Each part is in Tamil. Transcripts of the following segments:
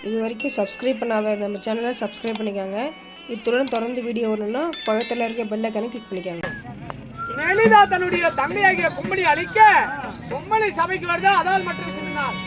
இது வரைக்கும் சப்ஸ்கிரைப் பண்ணாத நம்ம சேனலை சப்ஸ்கிரைப் பண்ணிக்கோங்க. இத்துடன் தொடர்ந்து வீடியோ வரணும்னா பக்கத்தில் இருக்க பெல் ஐகானை கிளிக் பண்ணிக்கோங்க. லலிதா தன்னுடைய தங்கையாகிய கும்மணி அழிக்க கும்மணி சபைக்கு வருதா? அதால் மட்டும் சொன்னார்.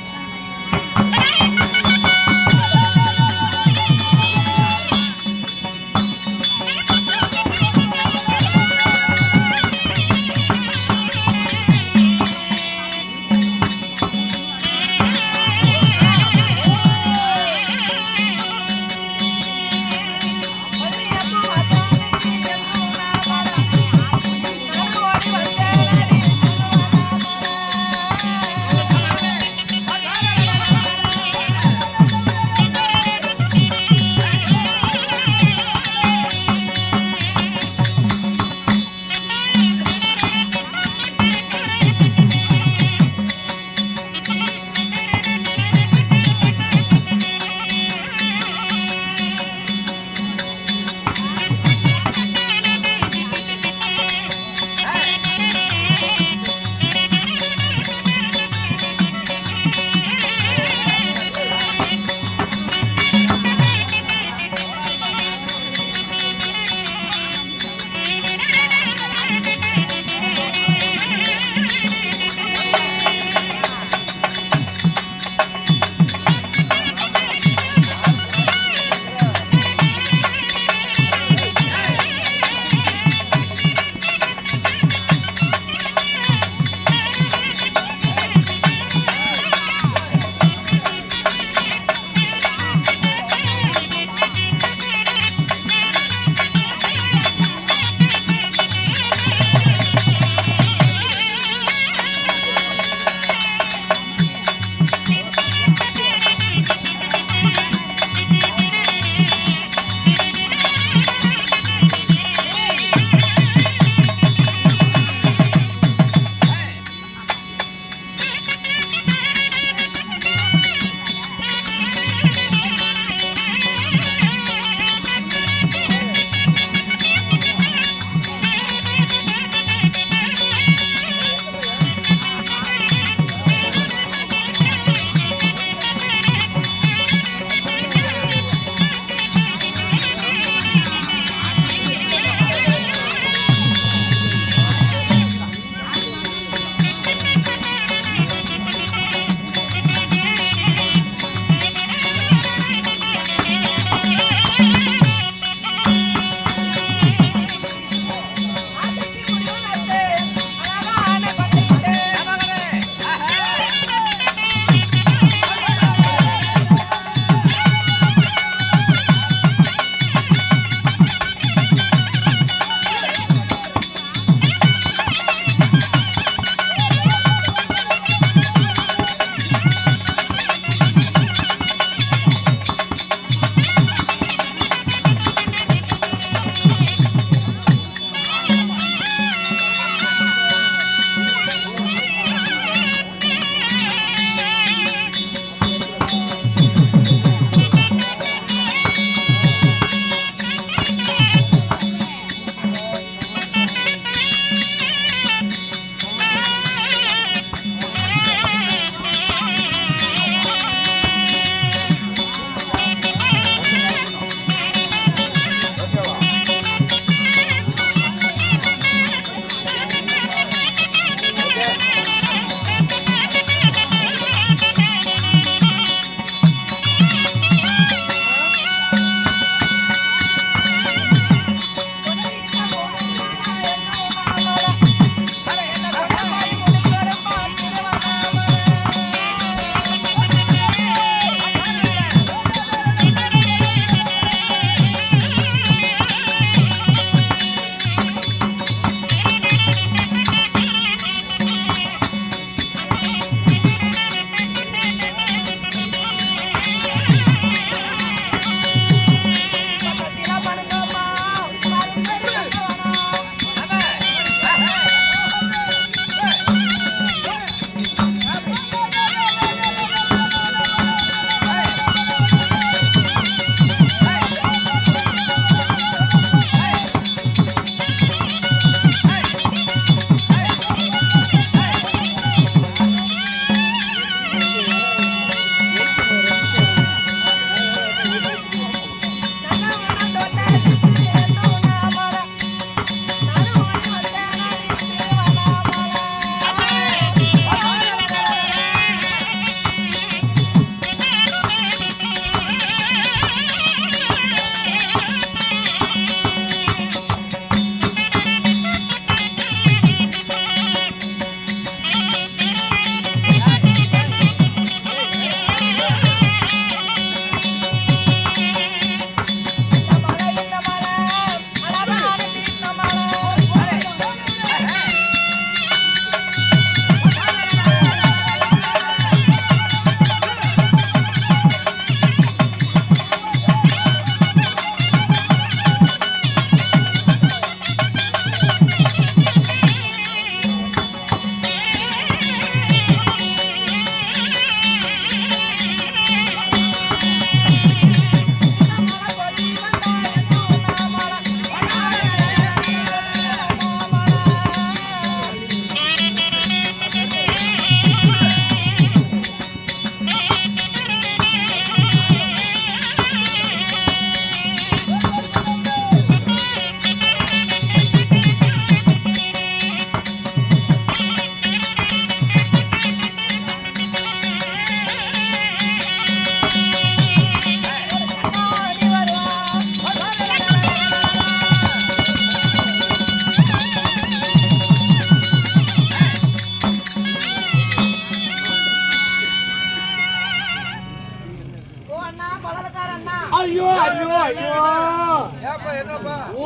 ஐயோ ஐயோ ஐயோ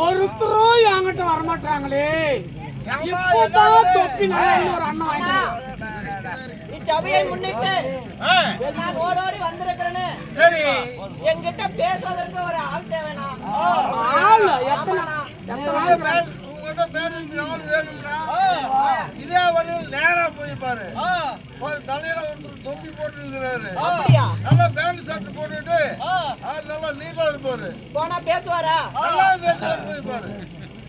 ஒருத்தரும் என்கிட்ட வரமாட்டாங்களே. இப்பதான் தொப்பி நல்லா ஒரு அண்ணன் வாங்கிட்டு சபையை முன்னிட்டு நான் ஓடோடி வந்திருக்கிறேன்னு சரி என்கிட்ட பேசுவதற்கு ஒரு ஆள் தேவைனா ஆள் எத்தனை உங்ககிட்ட பேசுறதுக்கு எவ்வளவு வேணும்னா இதே வழியில் நேரா போயிருப்பாரு. ஒரு தலையில ஒருத்தர் தொப்பி போட்டு இருக்கிறாரு. அப்படியா? நல்லா பேண்ட் ஷர்ட் போட்டுட்டு நல்லா நீட்டா இருப்பாரு. போனா பேசுவாரா? நல்லா பேசுவாரு. போயிருப்பாரு.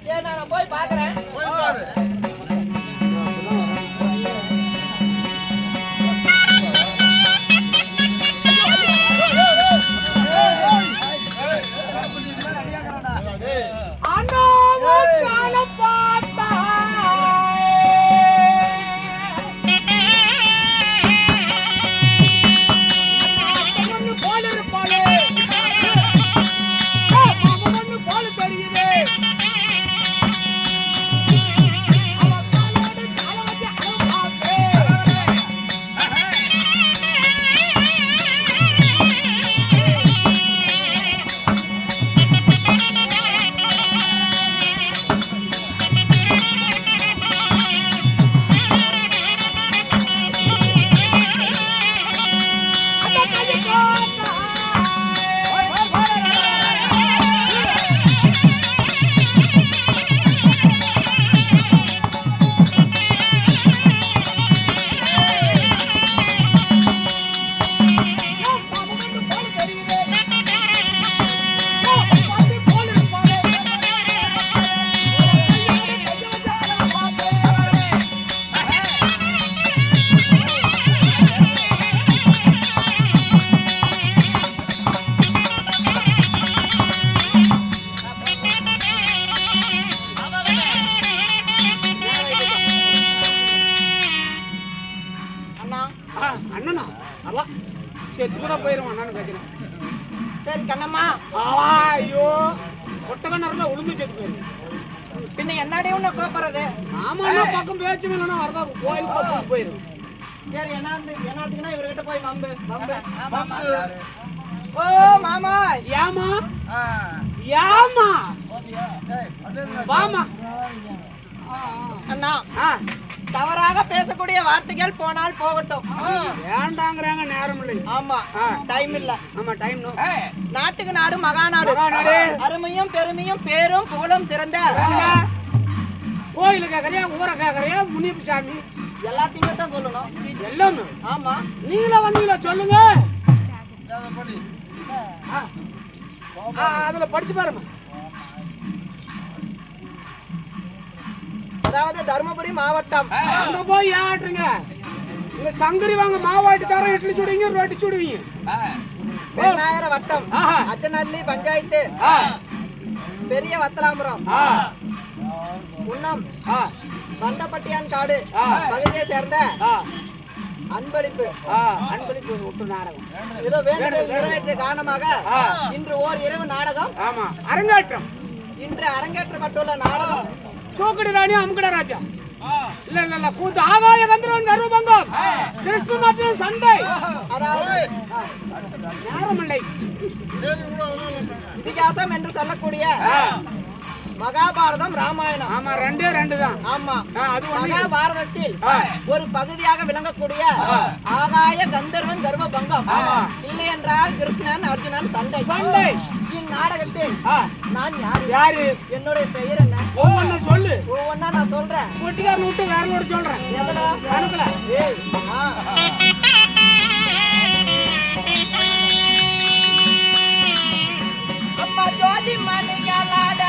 சரி நான் போய் பாக்குறேன். போயிருப்பாரு. அண்ணனா அதான் செத்து கூட போயிடும் அண்ணான்னு கேட்கிறேன். சரி கண்ணம்மா. ஐயோ ஒட்டகண்ணா இருந்தா உளுந்து செத்து போயிடும். பின்ன என்னடி உன்னை கூப்பிடுறது? ஆமா பக்கம் பேச்சு இல்லைன்னா வரதா கோயில் பக்கம் போயிடும். சரி என்னத்துக்குன்னா இவர்கிட்ட போய் மம்பு மம்பு. ஓ மாமா. ஏமா ஏமா வாமா. அண்ணா தவறாக பேசக்கூடிய வார்த்தைகள் போனால் போகட்டும். வேண்டாங்கிறாங்க. நேரம் இல்லை. ஆமா டைம் இல்ல. ஆமா டைம் நாட்டுக்கு நாடு மகாநாடு. அருமையும் பெருமையும் பேரும் புகழும் சிறந்த கோயில கேக்குறியா ஊரை கேக்குறியா முனியப்ப சாமி எல்லாத்தையுமே தான் சொல்லணும். எல்லாமே ஆமா நீங்களா வந்தீங்களா சொல்லுங்க. அதுல படிச்சு பாருங்க. அதாவது தர்மபுரி மாவட்டம். அங்க போய் ஆட்டுங்க. இங்க சங்கரி வாங்க மாவாட்டி தர இட்லி சுடுவீங்க ரொட்டி சுடுவீங்க. பெருநாயர வட்டம் அச்சநல்லி பஞ்சாயத்து பெரிய வத்தலாபுரம் உண்ணம் வந்தப்பட்டியான் காடு பகுதியை சேர்ந்த அன்பளிப்பு விட்டு நாடகம் ஏதோ வேண்டுதல் நிறைவேற்றிய காரணமாக இன்று ஓர் இரவு நாடகம். ஆமா அரங்கேற்றம். இன்று அரங்கேற்றப்பட்டுள்ள நாடகம் தூக்கடி ராணி அமுக்கட ராஜா. இல்ல இல்ல இல்ல கூத்து ஆகாய கந்தரவன் கர்வபங்கம் கிருஷ்ண மற்றும் சண்டை. அதாவது நேரமில்லை. இதிகாசம் என்று சொல்லக்கூடிய மகாபாரதம் ராமாயணம். ஆமா ரெண்டே ரெண்டு தான். ஆமா அது மகாபாரதத்தில் ஒரு பகுதியாக விளங்கக்கூடிய ஆகாய கந்தர்வன் கர்வபங்கம் இல்லை என்றால் கிருஷ்ணன் அர்ஜுனன் சண்டை. இந்நாடகத்தில் நான் யாரு என்னுடைய பெயர் என்ன ஒவ்வொன்னு சொல்லு. ஒவ்வொன்னா நான் சொல்றேன். கொட்டிக்காரன் விட்டு வேற ஒரு சொல்றேன். கணக்குல அப்பா ஜோதி மணிகளாட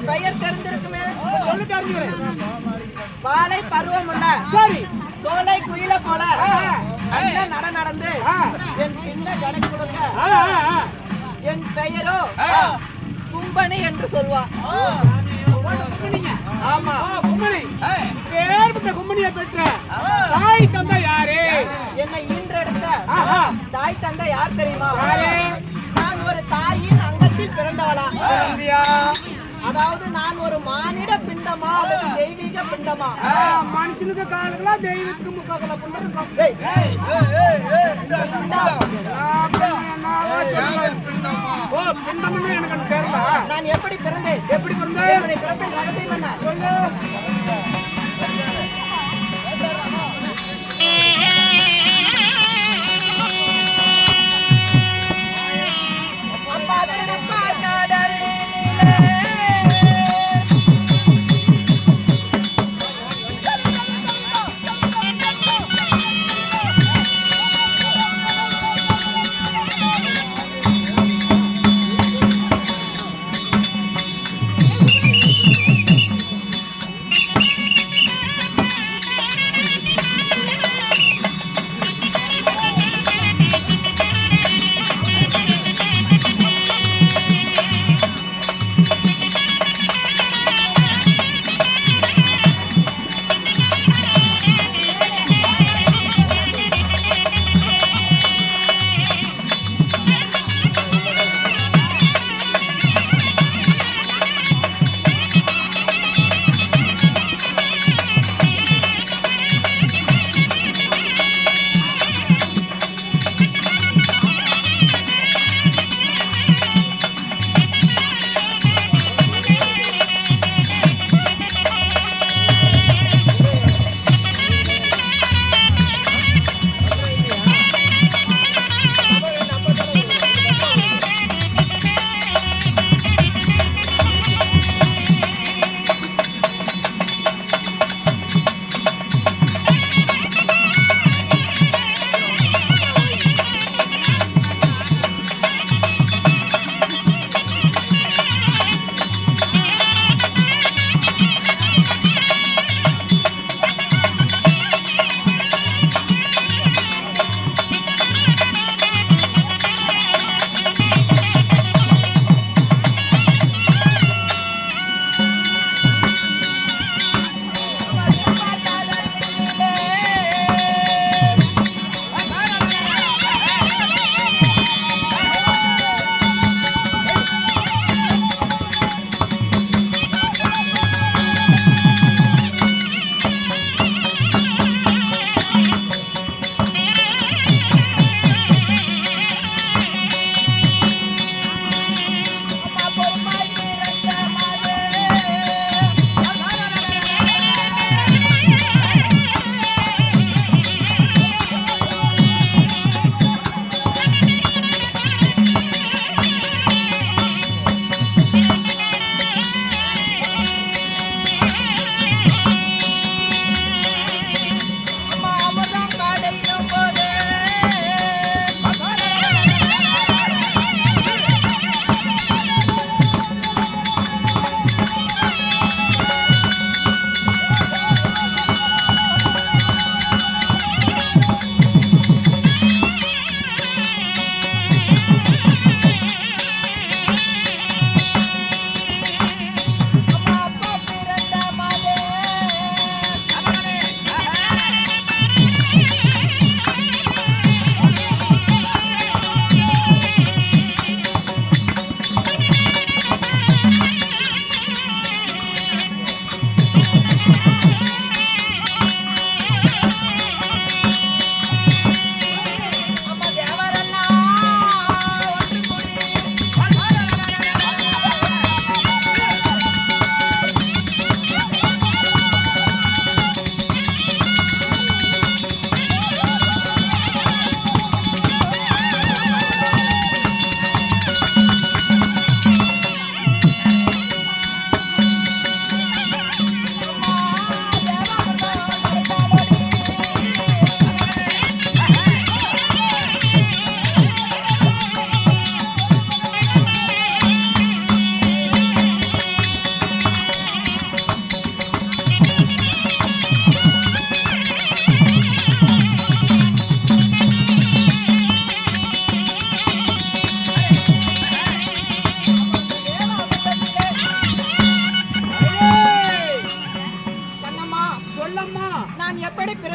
பெயர் தெரிஞ்சிருக்குமே. சொல்லு தெரிஞ்சுக்கிறேன். வாழை பருவம் உள்ள சரி. சோலை குயில போல நட நடந்து என் பின்ன கடை கொடுக்க என் பெயரோ கும்பனி என்று சொல்வா. ஆமா, கும்பனி. பேர்பட்ட கும்பனியை பெற்ற தாய் தந்தை யாரு? என்னை ஈன்றெடுத்த ஆஹா. தாய் தந்தை யார் தெரியுமா? யாரு? நான் ஒரு தாயின் அங்கத்தில் பிறந்தவளா? அப்படியா? அதாவது நான் ஒரு மானிட பிண்டமா அல்லது தெய்வீக பிண்டமா? மனுஷனுக்கு காலங்களா தெய்வத்துக்கு முக்கால பண்றோம். ஏய், ஓ, பிண்டம்னு எனக்கு தெரியல. நான் எப்படி பிறந்தேன்? எப்படி பிறந்தேன்? என்னுடைய பிறப்பின் ரகசியம் என்ன? சொல்லு. அப்பா திருப்பார் கடலினிலே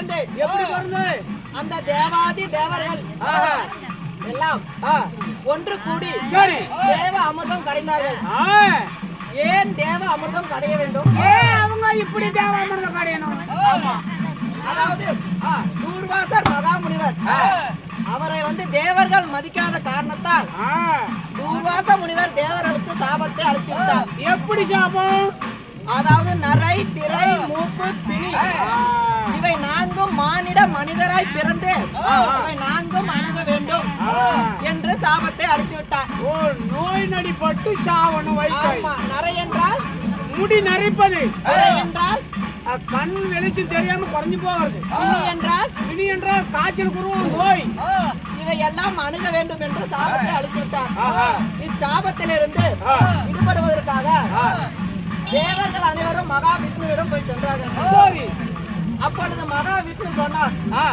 பிறந்தேன். எப்படி பிறந்தது? அந்த தேவாதி தேவர்கள் ஆஹா. எல்லாம் ஆ, ஒன்று கூடி சரி. தேவ அமிர்தம் கடைந்தார்கள். ஆ, ஏன் தேவ அமிர்தம் கடைய வேண்டும்? அவங்க இப்படி தேவாமிர்தம் கடையணும். ஆமா. அதாவது தூர்வாசர் மகாமுனிவர் அவரை தேவர்கள் மதிக்காத காரணத்தால் ஆ, தூர்வாச முனிவர் தேவர்களுக்கு சாபத்தை அளித்துவிட்டார். எப்படி சாபம்? அதாவது நரை, திரை, மூப்பு, பிணி ஆ, இவை நான்கும் மானிட மனிதராய் பிறந்து இவை நான்கும் அணுக வேண்டும் என்று சாபத்தை அளித்து விட்டார். ஓ, நோய் நடிப்பட்டு சாவணும் வயசாய். ஆமா. நரை என்றால் முடி நரைப்பது. நரை என்றால் கண் வெளிச்சம் தெரியாம குறைஞ்சு போகிறது. பிணி என்றால் பிணி என்றால் காய்ச்சல் குருவும் நோய். இவை எல்லாம் அணுக வேண்டும் என்று சாபத்தை அளித்து விட்டார். ஆஹா. இச்சாபத்திலிருந்து விடுபடுவதற்காக தேவர்கள் அனைவரும் மகாவிஷ்ணுவிடம் போய் சென்றார்கள். சரி. அப்பொழுது மகாவிஷ்ணு சொன்னார், ஆ,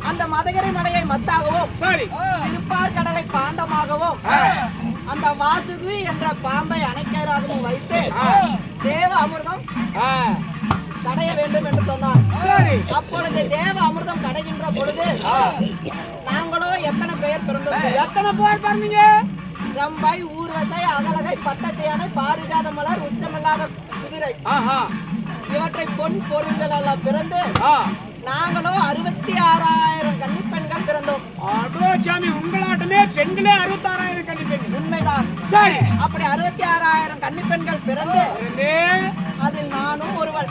அந்த மதகரி மலையை மத்தாகவும் சரி. திருப்பார் கடலை பாண்டமாகவும் அந்த வாசுகி என்ற பாம்பை அணைக்கராகவும் வைத்து தேவ அமிர்தம் ஆ, கடைய வேண்டும் என்று சொன்னார். சரி. அப்பொழுது தேவ அமிர்தம் கடைகின்ற பொழுது நாங்களோ எத்தனை பெயர் பிறந்தோம்? எத்தனை பேர் பிறந்தீங்க? ரம்பை, ஊர்வசை, அகலகை, பட்டத்தையானை, பாரிஜாத மலர், உச்சமில்லாத குதிரை ஆஹா. இவற்றை பொன் பொருள்கள் எல்லாம் பிறந்து ஆ, நாங்களோ 66,000 கன்னிப்பெண்கள் பிறந்தோம். அடோ சாமி, உங்களாட்டமே பெண்களே 66,000 கண்டிப்பீங்க. உண்மைதான். சரி. அப்படி 66,000 கன்னிப்பெண்கள் பிறந்து பிறந்து, அதில் நானும் ஒருவள்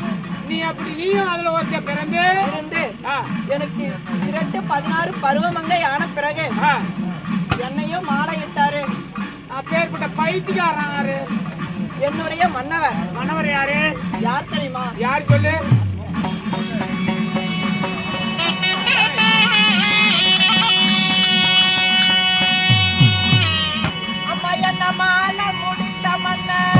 நீயும் அதுல ஒருத்த பிறந்து, இருந்து ஆ, எனக்கு 16 பருவமங்கை ஆன பிறகு ஆ, என்னையும் மாலையிட்டாரு. அப்பேற்பட்ட பைத்தியக்காரன் யாரு? என்னுடைய மன்னவர் மன்னவர் யாரு? யார் தெரியுமா? யார் சொல்லு? அம்மா என்ன மாலை முடிந்த மன்னர்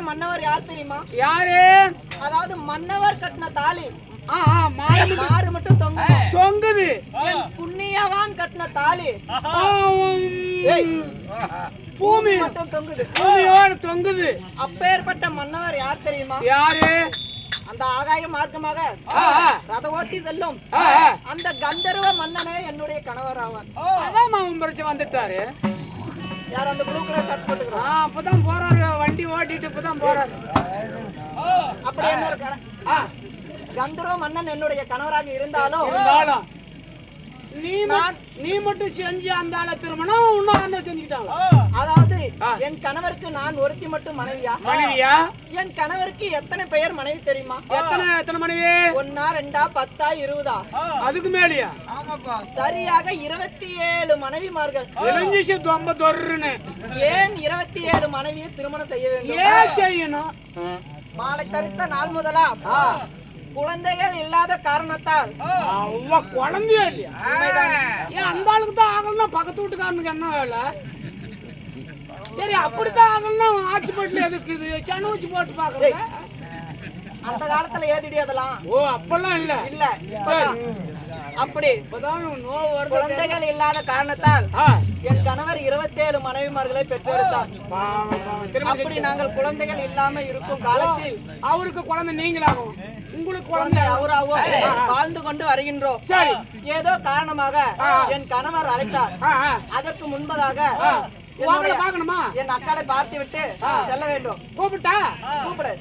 மன்னவர் யார் தெரியுமா? யாரு? அதாவது மன்னவர் கட்டின தாலி மாறு மட்டும் தொங்குது. புண்ணியவான் கட்டின தாலி பூமி மட்டும் தொங்குது. பூமியோட தொங்குது. அப்பேற்பட்ட மன்னவர் யார் தெரியுமா? யாரு? அந்த ஆகாய மார்க்கமாக ரத ஓட்டி செல்லும் அந்த கந்தர்வ மன்னனே என்னுடைய கணவர் ஆவார். அதான் மாமன் பறிச்சு வந்துட்டாரு. யார்? அந்த ப்ளூ கலர் ஷர்ட் போட்டுக்கிறான். அப்பதான் போறாரு, வண்டி ஓட்டிட்டு இப்பதான் போறாரு. அப்படி என்ன கந்தர்வ மன்னன் என்னுடைய கணவராக இருந்தாலும் நீ மட்டும் செஞ்சு அந்த ஆள திருமணம் இன்னும் செஞ்சுக்கிட்டாங்க. அதாவது என் கணவருக்கு நான் ஒருத்தி மட்டும் மனைவியா? என் கணவருக்கு எத்தனை பெயர் மனைவி தெரியுமா? எத்தனை மனைவி? 1 2 10 20 அதுக்கு மேலயா? சரியாக 27 மனைவிமார்கள். ஏன் 27 மனைவியை திருமணம் செய்ய வேண்டும்? ஏன் செய்யணும்? மாலை தரித்த நாள் முதலா குழந்தைகள் இல்லாத காரணத்தால். குழந்தையா இல்லையா? ஏன் அந்த ஆளுக்கு தான் ஆகணும்னா பக்கத்து வீட்டுக்காரனுக்கு என்ன வேலை? சரி, அப்படித்தான் ஆகணும்னா ஆட்சி போட்டுல எதுக்குது? சென்னை வச்சு போட்டு பாக்குறேன். அந்த காலத்துல ஏதிடி அதெல்லாம். ஓ, அப்பெல்லாம் இல்ல. அப்படி குழந்தைகள் இல்லாத காரணத்தால் என் கணவர் 27 மனைவிமார்களை பெற்றெடுத்தார். அப்படி நாங்கள் குழந்தைகள் இல்லாம இருக்கும் காலத்தில் அவருக்கு குழந்தை நீங்களாகும், உங்களுக்கு குழந்தை அவராகவும் வாழ்ந்து கொண்டு வருகின்றோம். ஏதோ காரணமாக என் கணவர் அழைத்தார். அதற்கு முன்பதாக என் அக்காளை பார்த்து விட்டு செல்ல வேண்டும். கூப்பிட்டா? கூப்பிடு.